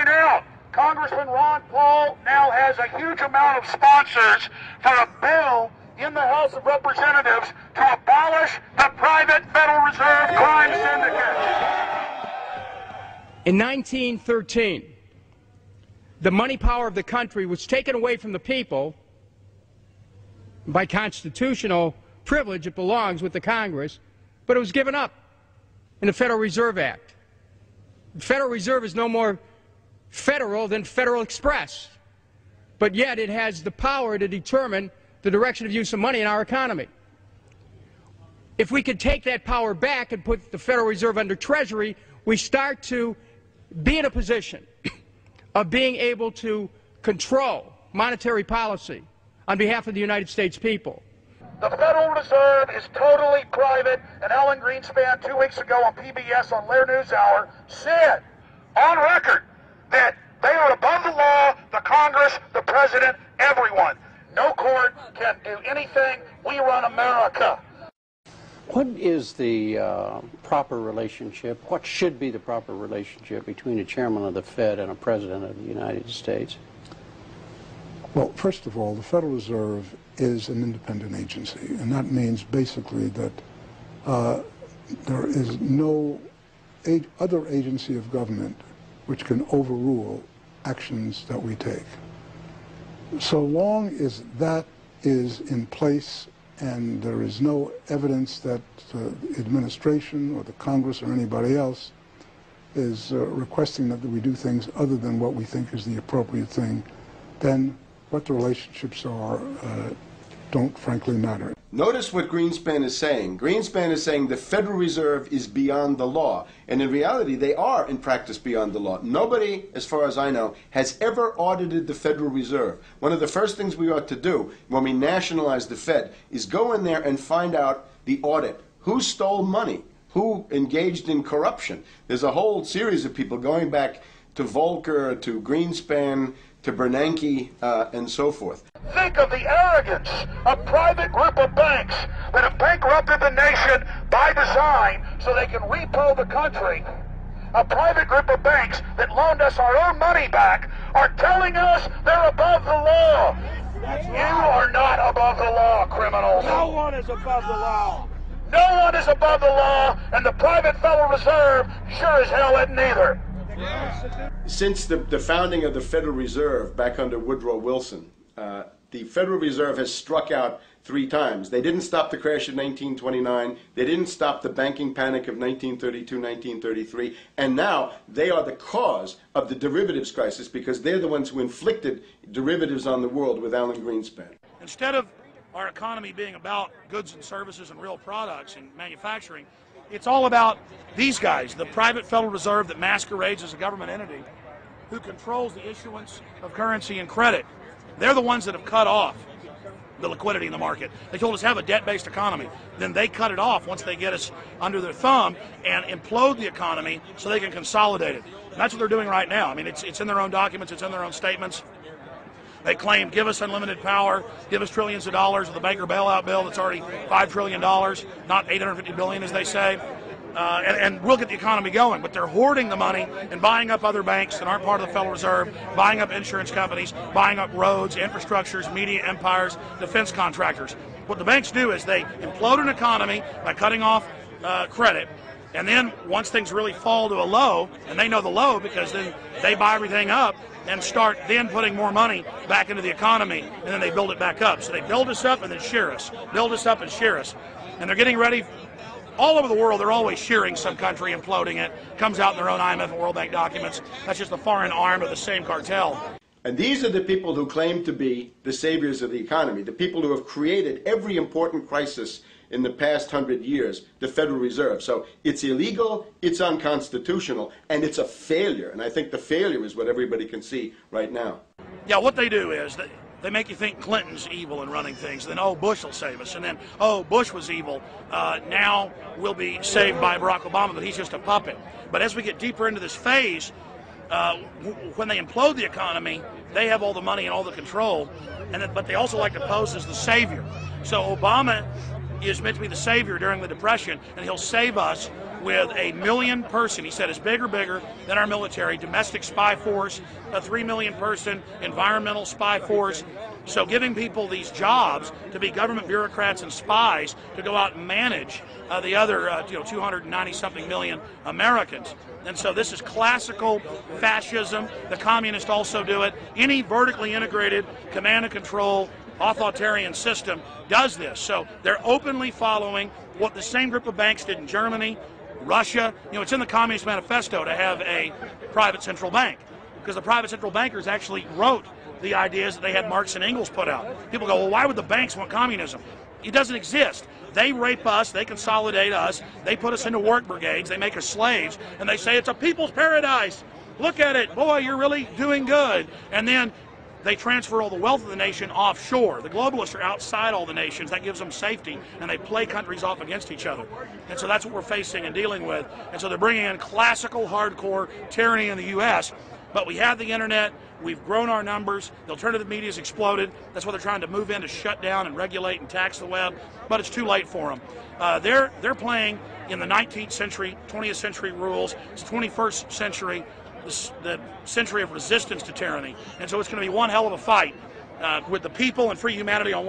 point out, Congressman Ron Paul now has a huge amount of sponsors for a bill in the House of Representatives to abolish the private Federal Reserve crime syndicate. In 1913, the money power of the country was taken away from the people. By constitutional privilege, it belongs with the Congress, but it was given up in the Federal Reserve Act. The Federal Reserve is no more federal than Federal Express, but yet it has the power to determine the direction of use of money in our economy. If we could take that power back and put the Federal Reserve under Treasury, we start to be in a position of being able to control monetary policy on behalf of the United States people. The Federal Reserve is totally private, and Alan Greenspan 2 weeks ago on PBS on Lair NewsHour said on record that they are above the law, the Congress, the President, everyone. No court can do anything. We run America. What is the proper relationship, what should be the proper relationship between a chairman of the Fed and a president of the United States? Well, first of all, the Federal Reserve is an independent agency, and that means basically that there is no other agency of government which can overrule actions that we take. So long as that is in place and there is no evidence that the administration or the Congress or anybody else is requesting that we do things other than what we think is the appropriate thing, then what the relationships are don't frankly matter. Notice what Greenspan is saying. Greenspan is saying the Federal Reserve is beyond the law. And in reality, they are, in practice, beyond the law. Nobody, as far as I know, has ever audited the Federal Reserve. One of the first things we ought to do when we nationalize the Fed is go in there and find out the audit. Who stole money? Who engaged in corruption? There's a whole series of people going back to Volcker, to Greenspan, to Bernanke, and so forth. Think of the arrogance of private group of banks that have bankrupted the nation by design so they can repo the country. A private group of banks that loaned us our own money back are telling us they're above the law. You are not above the law, criminals. No one is above the law. No one is above the law, and the private Federal Reserve sure as hell isn't either. Since the founding of the Federal Reserve back under Woodrow Wilson, the Federal Reserve has struck out 3 times. They didn't stop the crash of 1929. They didn't stop the banking panic of 1932, 1933. And now they are the cause of the derivatives crisis because they're the ones who inflicted derivatives on the world with Alan Greenspan. Instead of our economy being about goods and services and real products and manufacturing, it's all about these guys, the private Federal Reserve that masquerades as a government entity who controls the issuance of currency and credit. They're the ones that have cut off the liquidity in the market. They told us have a debt-based economy. Then they cut it off once they get us under their thumb and implode the economy so they can consolidate it. And that's what they're doing right now. I mean, it's in their own documents, it's in their own statements. They claim, give us unlimited power, give us trillions of dollars of the banker bailout bill that's already $5 trillion, not $850 billion as they say, and we'll get the economy going. But they're hoarding the money and buying up other banks that aren't part of the Federal Reserve, buying up insurance companies, buying up roads, infrastructures, media empires, defense contractors. What the banks do is they implode an economy by cutting off credit, and then once things really fall to a low, and they know the low because then they buy everything up, and start then putting more money back into the economy, and then they build it back up. So they build us up and then shear us, build us up and shear us. And they're getting ready, all over the world, they're always shearing some country, imploding it. Comes out in their own IMF and World Bank documents. That's just a foreign arm of the same cartel. And these are the people who claim to be the saviors of the economy, the people who have created every important crisis in the past 100 years, the Federal Reserve. So it's illegal, it's unconstitutional, and it's a failure. And I think the failure is what everybody can see right now. Yeah, what they do is they make you think Clinton's evil in running things. Then, oh, Bush will save us. And then, oh, Bush was evil. Now we'll be saved by Barack Obama, but he's just a puppet. But as we get deeper into this phase, when they implode the economy, they have all the money and all the control. But they also like to pose as the savior. So Obama is meant to be the savior during the Depression, and he'll save us with a 1 million person, he said, is bigger than our military, domestic spy force, a 3 million person environmental spy force. So giving people these jobs to be government bureaucrats and spies to go out and manage the other 290-something million Americans. And so this is classical fascism. The communists also do it. Any vertically integrated command and control authoritarian system does this. So they're openly following what the same group of banks did in Germany, Russia. It's in the Communist Manifesto to have a private central bank, because the private central bankers actually wrote the ideas that they had Marx and Engels put out. People go, well, why would the banks want communism? It doesn't exist. They rape us, they consolidate us, they put us into work brigades, they make us slaves, and they say it's a people's paradise. Look at it, boy, you're really doing good. And then they transfer all the wealth of the nation offshore. The globalists are outside all the nations. That gives them safety, and they play countries off against each other. And so that's what we're facing and dealing with. And so they're bringing in classical, hardcore tyranny in the U.S., but we have the internet. We've grown our numbers. The alternative media's exploded. That's what they're trying to move in, to shut down and regulate and tax the web, but it's too late for them. They're playing in the 19th century, 20th century rules. It's 21st century, the century of resistance to tyranny. And so it's going to be one hell of a fight with the people and free humanity on one